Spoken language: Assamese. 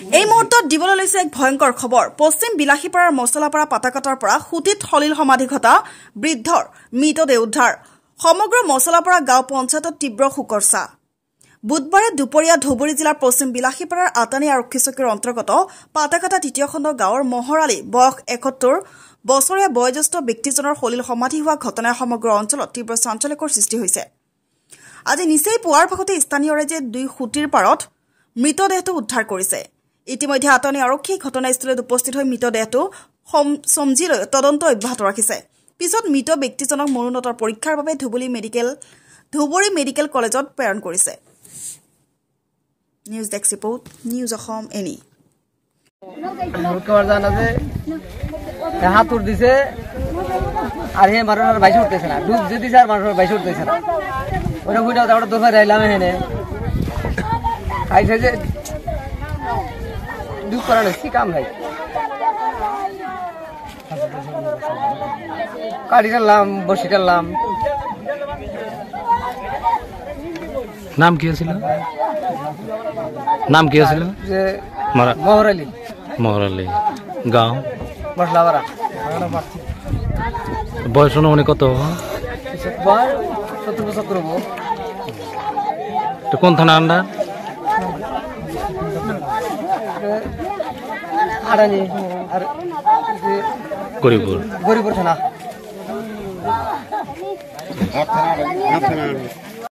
এই মুহূৰ্তত দিবলৈ লৈছে এক ভয়ংকৰ খবৰ পশ্চিম বিলাসীপাৰাৰ মছলাপাৰা পাতাকাটাৰ পৰা সুতিত সলিল সমাধি ঘটা বৃদ্ধৰ মৃতদেহ উদ্ধাৰ সমগ্ৰ মছলাপাৰা গাঁও পঞ্চায়তত তীব্ৰ শোকৰ ছাঁ বুধবাৰে দুপৰীয়া ধুবুৰী জিলাৰ পশ্চিম বিলাসীপাৰাৰ আটানী আৰক্ষী চকীৰ অন্তৰ্গত পাতাকাটা তৃতীয় খণ্ড গাঁৱৰ মহৰালী বয়স ৭১ বছৰীয়া বয়োজ্যেষ্ঠ ব্যক্তিজনৰ সলিল সমাধি হোৱা ঘটনাই সমগ্ৰ অঞ্চলত তীব্ৰ চাঞ্চল্যকৰ সৃষ্টি হৈছে আজি নিচেই পুৱাৰ ভাগতে স্থানীয় ৰাইজে দুই খুঁটিৰ পাৰত মৃতদেহটো উদ্ধাৰ কৰিছে ইতিমধ্যে আটানী আৰক্ষী ঘটনাস্থলত উপস্থিত হৈ মৃতদেহটো সমজি লৈ তদন্ত অব্যাহত ৰাখিছে পিছত মৃত ব্যক্তিজনক মৰণোত্তৰ পৰীক্ষাৰ বাবে ধুবুৰী মেডিকেল কলেজত প্ৰেৰণ কৰিছে news desk report news Assam এনি হাতুর দিছে আর হে মানুষের বাইশে উঠতেছে না ডুব যে দিছে আর মানুষের বাইশে উঠতেছে না ওটা বুঝা ওটা দোকানে আইলাম এখানে আইসে যে ডুব করানো কি কাম ভাই কাটি টানলাম বসি টানলাম নাম কি ছিল নাম কি ছিল যে মহরালি মহরালি গাঁও মশলাপাড়া বয়স অনুমানিক কত 70 হবো তো কোন থানা আন্ডার আড়ানি আর গরিপুর থানা